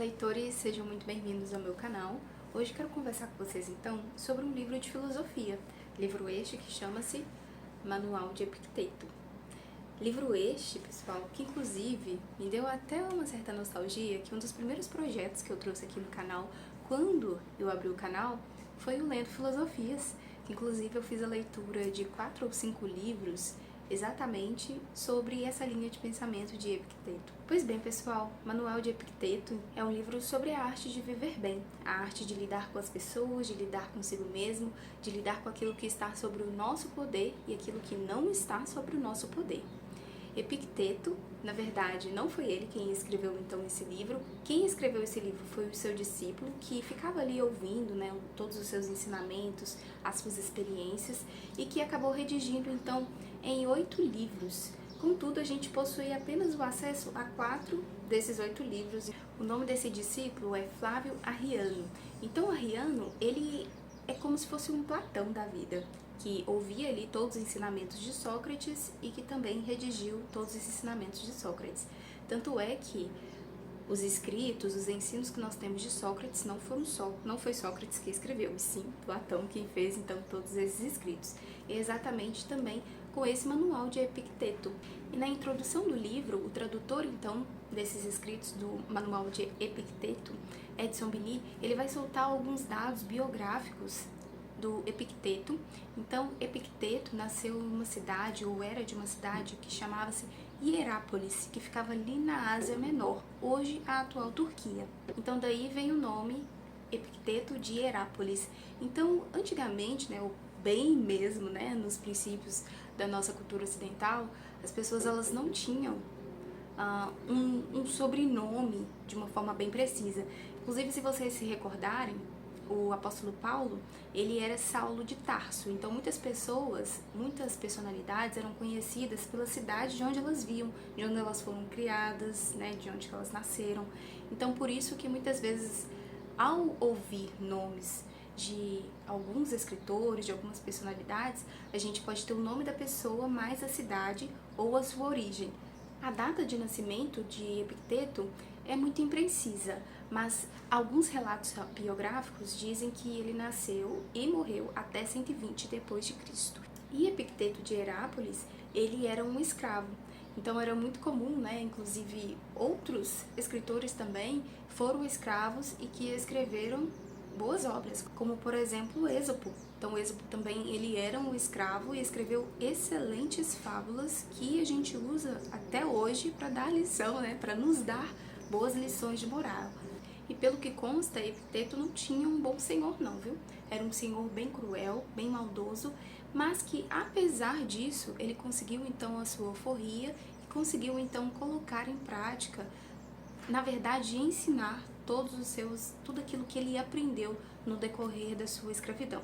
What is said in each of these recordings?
leitores, sejam muito bem-vindos ao meu canal. Hoje quero conversar com vocês então sobre um livro de filosofia, livro este que chama-se Manual de Epicteto. Livro este, pessoal, que inclusive me deu até uma certa nostalgia, que um dos primeiros projetos que eu trouxe aqui no canal, quando eu abri o canal, foi o Lendo Filosofias, que inclusive eu fiz a leitura de 4 ou 5 livros exatamente sobre essa linha de pensamento de Epicteto. Pois bem, pessoal, Manual de Epicteto é um livro sobre a arte de viver bem, a arte de lidar com as pessoas, de lidar consigo mesmo, de lidar com aquilo que está sobre o nosso poder e aquilo que não está sobre o nosso poder. Epicteto, na verdade, não foi ele quem escreveu então esse livro. Quem escreveu esse livro foi o seu discípulo, que ficava ali ouvindo, todos os seus ensinamentos, as suas experiências, e que acabou redigindo então em 8 livros. Contudo, a gente possui apenas o acesso a 4 desses 8 livros. O nome desse discípulo é Flávio Arriano. Então, Arriano, ele é como se fosse um Platão da vida, que ouvia ali todos os ensinamentos de Sócrates e que também redigiu todos os ensinamentos de Sócrates. Tanto é que os escritos, os ensinos que nós temos de Sócrates não foi Sócrates que escreveu, e sim Platão quem fez então todos esses escritos. E exatamente também com esse manual de Epicteto. E na introdução do livro, o tradutor então desses escritos do manual de Epicteto, Edson Billy, ele vai soltar alguns dados biográficos do Epicteto. Então, Epicteto nasceu em uma cidade, ou era de uma cidade, que chamava-se Hierápolis, que ficava ali na Ásia Menor, hoje a atual Turquia. Então, daí vem o nome Epicteto de Hierápolis. Então, antigamente, ou bem mesmo, nos princípios da nossa cultura ocidental, as pessoas elas não tinham um sobrenome de uma forma bem precisa. Inclusive, se vocês se recordarem, o apóstolo Paulo, ele era Saulo de Tarso. Então muitas pessoas, muitas personalidades eram conhecidas pela cidade de onde elas viam, de onde elas foram criadas, de onde elas nasceram. Então por isso que muitas vezes, ao ouvir nomes de alguns escritores, de algumas personalidades, a gente pode ter o nome da pessoa mais a cidade ou a sua origem. A data de nascimento de Epicteto é muito imprecisa, mas alguns relatos biográficos dizem que ele nasceu e morreu até 120 depois de Cristo. E Epicteto de Hierápolis, ele era um escravo. Então era muito comum, inclusive outros escritores também foram escravos e que escreveram boas obras, como por exemplo Êxopo. Então Êxopo também ele era um escravo e escreveu excelentes fábulas que a gente usa até hoje para dar lição, para nos dar boas lições de moral. E pelo que consta, Epicteto não tinha um bom senhor não, viu? Era um senhor bem cruel, bem maldoso, mas que apesar disso, ele conseguiu então a sua alforria e conseguiu então colocar em prática, na verdade ensinar tudo aquilo que ele aprendeu no decorrer da sua escravidão.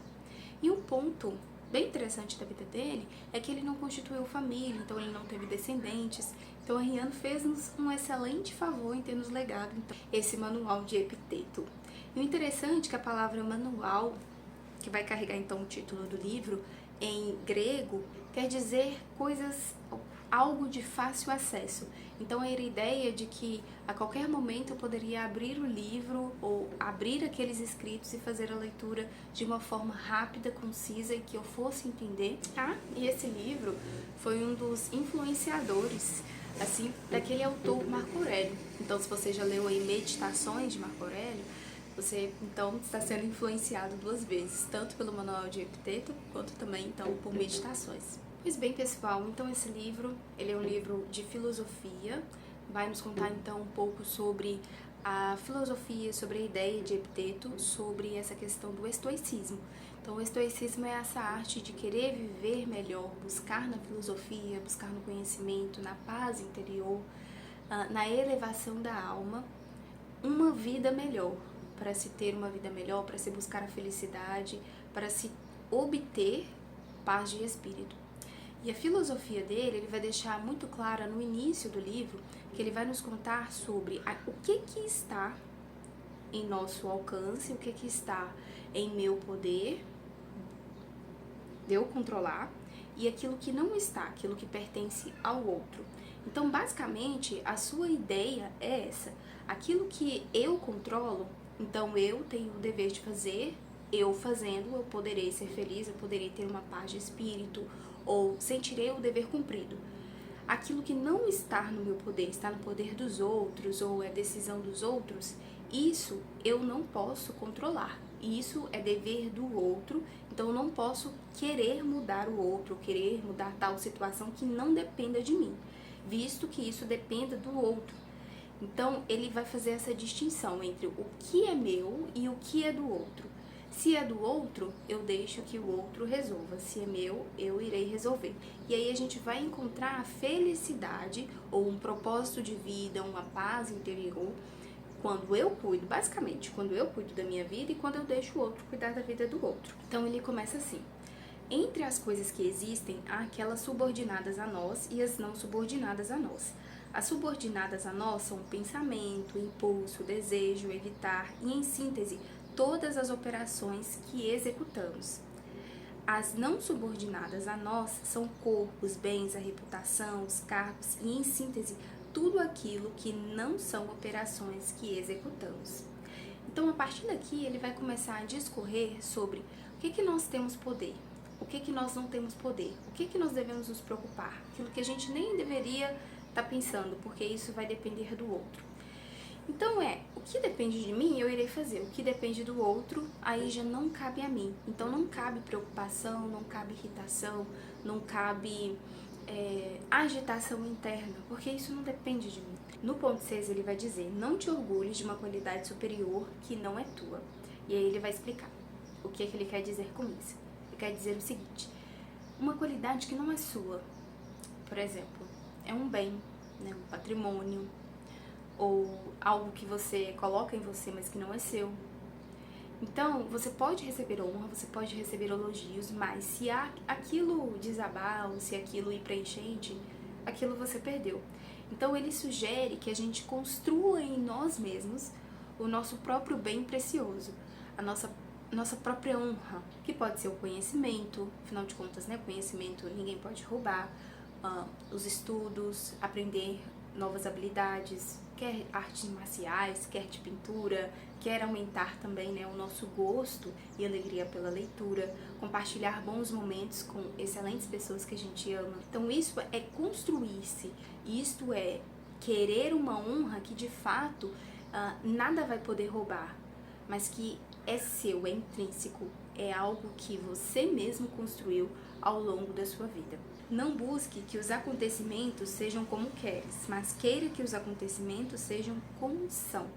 E um ponto bem interessante da vida dele é que ele não constituiu família, então ele não teve descendentes. Então Arriano fez-nos um excelente favor em ter nos legado então, esse manual de Epicteto. E o interessante é que a palavra manual, que vai carregar então o título do livro, em grego, quer dizer algo de fácil acesso. Então era a ideia de que a qualquer momento eu poderia abrir o livro ou abrir aqueles escritos e fazer a leitura de uma forma rápida, concisa e que eu fosse entender. E esse livro foi um dos influenciadores daquele autor Marco Aurélio. Então se você já leu aí Meditações de Marco Aurélio, você então está sendo influenciado 2 vezes, tanto pelo Manual de Epicteto, quanto também então por Meditações. Pois bem, pessoal, então esse livro, ele é um livro de filosofia, vai nos contar então um pouco sobre a filosofia, sobre a ideia de Epicteto, sobre essa questão do estoicismo. Então o estoicismo é essa arte de querer viver melhor, buscar na filosofia, buscar no conhecimento, na paz interior, na elevação da alma, uma vida melhor, para se ter uma vida melhor, para se buscar a felicidade, para se obter paz de espírito. E a filosofia dele, ele vai deixar muito clara no início do livro, que ele vai nos contar sobre o que está em nosso alcance, o que está em meu poder, de eu controlar, e aquilo que não está, aquilo que pertence ao outro. Então, basicamente, a sua ideia é essa. Aquilo que eu controlo, então eu tenho o dever de fazer, eu fazendo, eu poderei ser feliz, eu poderei ter uma paz de espírito, ou sentirei o dever cumprido. Aquilo que não está no meu poder, está no poder dos outros, ou é decisão dos outros, isso eu não posso controlar. Isso é dever do outro, então eu não posso querer mudar o outro, querer mudar tal situação que não dependa de mim, visto que isso dependa do outro. Então ele vai fazer essa distinção entre o que é meu e o que é do outro. Se é do outro, eu deixo que o outro resolva. Se é meu, eu irei resolver. E aí a gente vai encontrar a felicidade ou um propósito de vida, uma paz interior, quando eu cuido, basicamente, quando eu cuido da minha vida e quando eu deixo o outro cuidar da vida do outro. Então ele começa assim: entre as coisas que existem, há aquelas subordinadas a nós e as não subordinadas a nós. As subordinadas a nós são o pensamento, o impulso, o desejo, o evitar e, em síntese, todas as operações que executamos. As não subordinadas a nós são o corpo, os bens, a reputação, os cargos e, em síntese, tudo aquilo que não são operações que executamos. Então, a partir daqui, ele vai começar a discorrer sobre o que nós temos poder, o que nós não temos poder, o que nós devemos nos preocupar, aquilo que a gente nem deveria estar pensando, porque isso vai depender do outro. Então o que depende de mim eu irei fazer, o que depende do outro aí já não cabe a mim. Então não cabe preocupação, não cabe irritação, não cabe agitação interna, porque isso não depende de mim. No ponto 6 ele vai dizer: não te orgulhes de uma qualidade superior que não é tua. E aí ele vai explicar o que ele quer dizer com isso. Ele quer dizer o seguinte: uma qualidade que não é sua, por exemplo, é um bem, né, um patrimônio, ou algo que você coloca em você, mas que não é seu. Então, você pode receber honra, você pode receber elogios, mas se aquilo desabar, ou se aquilo ir pra enchente, aquilo você perdeu. Então, ele sugere que a gente construa em nós mesmos o nosso próprio bem precioso, a nossa própria honra, que pode ser o conhecimento, afinal de contas, né, conhecimento ninguém pode roubar, os estudos, aprender novas habilidades, quer artes marciais, quer de pintura, quer aumentar também, né, o nosso gosto e alegria pela leitura, compartilhar bons momentos com excelentes pessoas que a gente ama. Então isso é construir-se, isto é querer uma honra que de fato nada vai poder roubar, mas que é seu, é intrínseco, é algo que você mesmo construiu ao longo da sua vida. Não busque que os acontecimentos sejam como queres, mas queira que os acontecimentos sejam como são.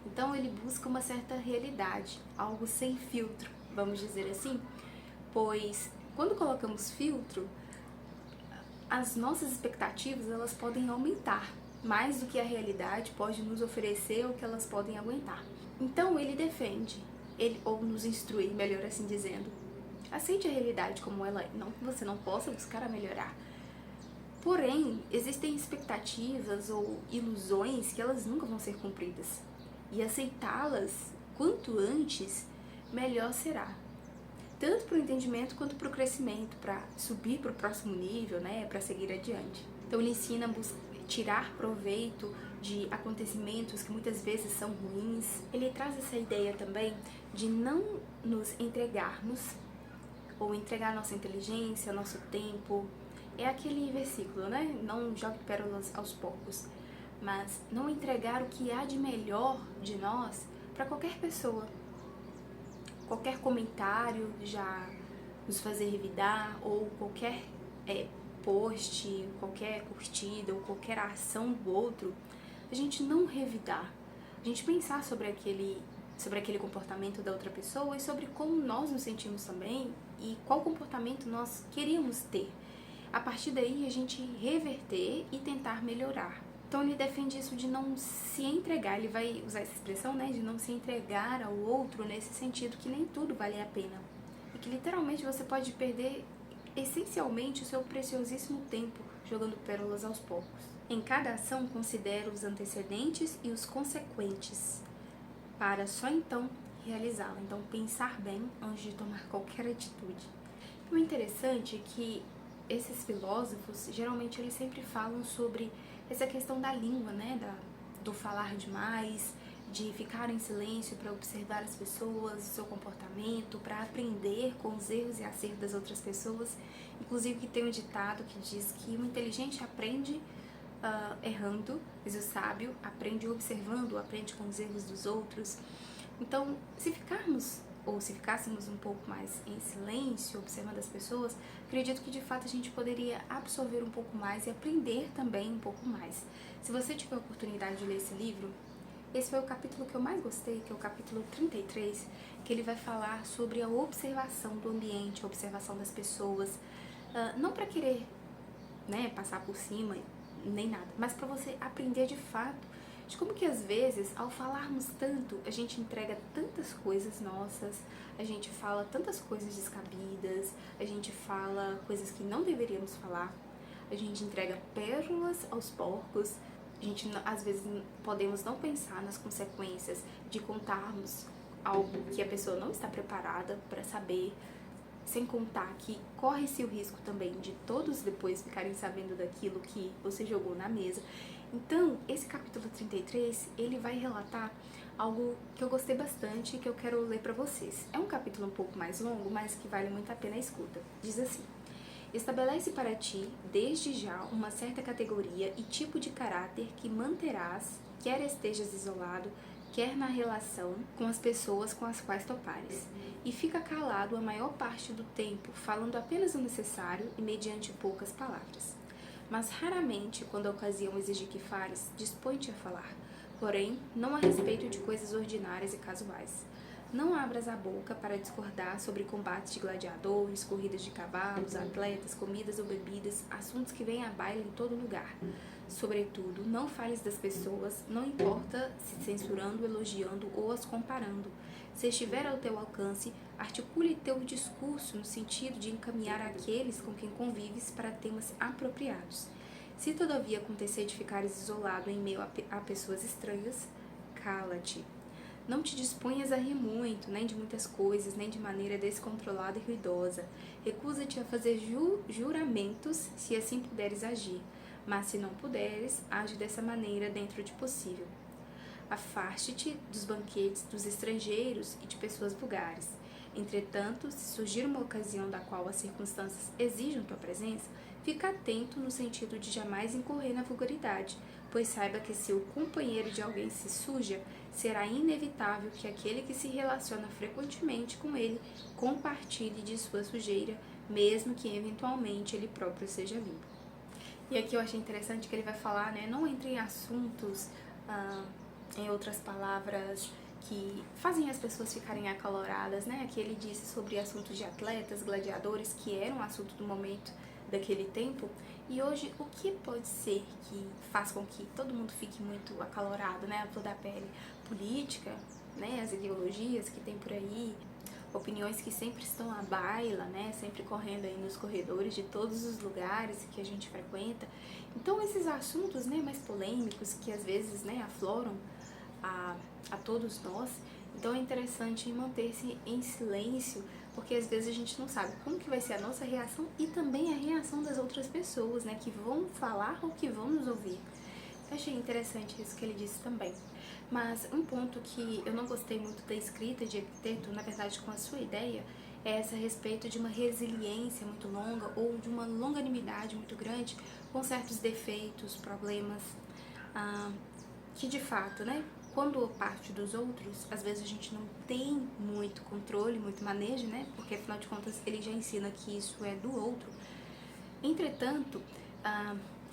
Então ele busca uma certa realidade, algo sem filtro, vamos dizer assim, pois quando colocamos filtro, as nossas expectativas elas podem aumentar mais do que a realidade pode nos oferecer ou que elas podem aguentar. Então ele defende, ou nos instrui, melhor assim dizendo, aceite a realidade como ela é, não que você não possa buscar a melhorar. Porém, existem expectativas ou ilusões que elas nunca vão ser cumpridas. E aceitá-las quanto antes, melhor será. Tanto para o entendimento quanto para o crescimento, para subir para o próximo nível, né, para seguir adiante. Então ele ensina a tirar proveito de acontecimentos que muitas vezes são ruins. Ele traz essa ideia também de não nos entregarmos ou entregar nossa inteligência, nosso tempo. É aquele versículo, né? Não jogue pérolas aos porcos, mas não entregar o que há de melhor de nós para qualquer pessoa. Qualquer comentário já nos fazer revidar, ou qualquer post, qualquer curtida ou qualquer ação do outro, a gente não revidar, a gente pensar sobre aquele comportamento da outra pessoa e sobre como nós nos sentimos também e qual comportamento nós queríamos ter. A partir daí a gente reverter e tentar melhorar. Então ele defende isso de não se entregar, ele vai usar essa expressão, né, de não se entregar ao outro nesse sentido que nem tudo vale a pena. E que literalmente você pode perder essencialmente o seu preciosíssimo tempo jogando pérolas aos porcos. Em cada ação considera os antecedentes e os consequentes, para só então realizá-la. Então pensar bem antes de tomar qualquer atitude. O interessante é que esses filósofos, geralmente eles sempre falam sobre essa questão da língua, né, do falar demais, de ficar em silêncio para observar as pessoas, o seu comportamento, para aprender com os erros e acertos das outras pessoas. Inclusive que tem um ditado que diz que o inteligente aprende errando, mas o sábio aprende observando, aprende com os erros dos outros. Então, se ficássemos um pouco mais em silêncio, observando as pessoas, acredito que de fato a gente poderia absorver um pouco mais e aprender também um pouco mais. Se você tiver a oportunidade de ler esse livro, esse foi o capítulo que eu mais gostei, que é o capítulo 33, que ele vai falar sobre a observação do ambiente, a observação das pessoas, não para querer, né, passar por cima, nem nada, mas para você aprender de fato de como que às vezes, ao falarmos tanto, a gente entrega tantas coisas nossas, a gente fala tantas coisas descabidas, a gente fala coisas que não deveríamos falar, a gente entrega pérolas aos porcos, a gente às vezes podemos não pensar nas consequências de contarmos algo que a pessoa não está preparada para saber, sem contar que corre-se o risco também de todos depois ficarem sabendo daquilo que você jogou na mesa. Então, esse capítulo 33, ele vai relatar algo que eu gostei bastante e que eu quero ler para vocês. É um capítulo um pouco mais longo, mas que vale muito a pena a escuta. Diz assim: estabelece para ti, desde já, uma certa categoria e tipo de caráter que manterás, quer estejas isolado, quer na relação com as pessoas com as quais topares, e fica calado a maior parte do tempo, falando apenas o necessário e mediante poucas palavras. Mas raramente, quando a ocasião exige que fales, dispõe-te a falar, porém, não a respeito de coisas ordinárias e casuais. Não abras a boca para discordar sobre combates de gladiadores, corridas de cavalos, atletas, comidas ou bebidas, assuntos que vêm à baila em todo lugar. Sobretudo, não fales das pessoas, não importa se censurando, elogiando ou as comparando. Se estiver ao teu alcance, articule teu discurso no sentido de encaminhar aqueles com quem convives para temas apropriados. Se todavia acontecer de ficares isolado em meio a pessoas estranhas, cala-te. Não te disponhas a rir muito, nem de muitas coisas, nem de maneira descontrolada e ruidosa. Recusa-te a fazer juramentos, se assim puderes agir. Mas se não puderes, age dessa maneira dentro de possível. Afaste-te dos banquetes dos estrangeiros e de pessoas vulgares. Entretanto, se surgir uma ocasião da qual as circunstâncias exijam tua presença, fica atento no sentido de jamais incorrer na vulgaridade, pois saiba que se o companheiro de alguém se suja, será inevitável que aquele que se relaciona frequentemente com ele compartilhe de sua sujeira, mesmo que eventualmente ele próprio seja limpo. E aqui eu achei interessante que ele vai falar, né, não entre em assuntos, em outras palavras, que fazem as pessoas ficarem acaloradas, né? Aqui ele disse sobre assuntos de atletas, gladiadores, que eram um assunto do momento daquele tempo. E hoje, o que pode ser que faz com que todo mundo fique muito acalorado, né? A flor da pele? Política, né? As ideologias que tem por aí, opiniões que sempre estão à baila, né? Sempre correndo aí nos corredores de todos os lugares que a gente frequenta. Então, esses assuntos, né, mais polêmicos, que às vezes, né, afloram a todos nós, então é interessante manter-se em silêncio, porque às vezes a gente não sabe como que vai ser a nossa reação e também a reação das outras pessoas, né, que vão falar ou que vão nos ouvir. Eu achei interessante isso que ele disse também. Mas um ponto que eu não gostei muito da escrita de Epicteto, na verdade com a sua ideia, é essa a respeito de uma resiliência muito longa ou de uma longanimidade muito grande com certos defeitos, problemas, que de fato, né, quando parte dos outros, às vezes a gente não tem muito controle, muito manejo, né, porque afinal de contas ele já ensina que isso é do outro. Entretanto,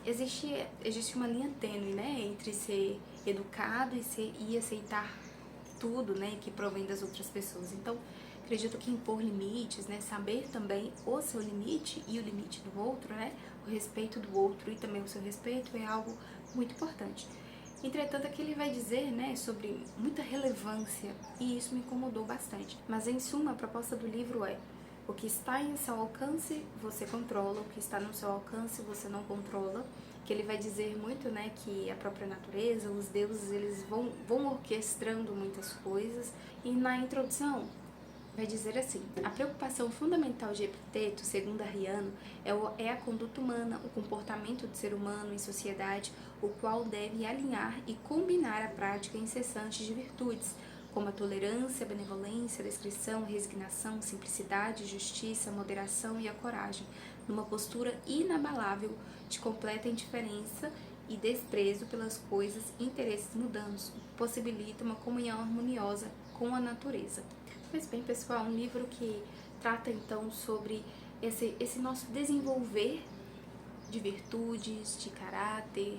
existe uma linha tênue, né, entre ser educado e aceitar tudo, né, que provém das outras pessoas. Então, acredito que impor limites, né, saber também o seu limite e o limite do outro, né, o respeito do outro e também o seu respeito é algo muito importante. Entretanto, aqui ele vai dizer, né, sobre muita relevância e isso me incomodou bastante. Mas, em suma, a proposta do livro é: o que está em seu alcance, você controla, o que está no seu alcance, você não controla. Que ele vai dizer muito, né, que a própria natureza, os deuses, eles vão orquestrando muitas coisas. E na introdução, vai dizer assim: a preocupação fundamental de Epicteto, segundo Arriano, é a conduta humana, o comportamento do ser humano em sociedade, o qual deve alinhar e combinar a prática incessante de virtudes, como a tolerância, a benevolência, a discrição, a resignação, simplicidade, justiça, a moderação e a coragem, numa postura inabalável de completa indiferença e desprezo pelas coisas e interesses mudanos, possibilita uma comunhão harmoniosa com a natureza. Pois bem, pessoal, um livro que trata então sobre esse nosso desenvolver de virtudes, de caráter,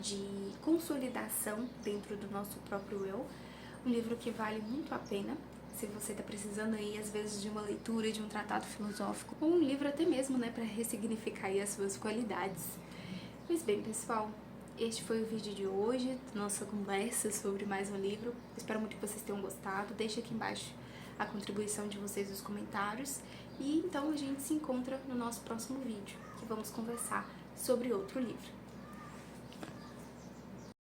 de consolidação dentro do nosso próprio eu. Um livro que vale muito a pena, se você está precisando aí, às vezes, de uma leitura, de um tratado filosófico, ou um livro até mesmo, né, para ressignificar aí as suas qualidades. Pois bem, pessoal, este foi o vídeo de hoje, nossa conversa sobre mais um livro. Espero muito que vocês tenham gostado. Deixe aqui embaixo a contribuição de vocês nos comentários. E então a gente se encontra no nosso próximo vídeo, que vamos conversar sobre outro livro.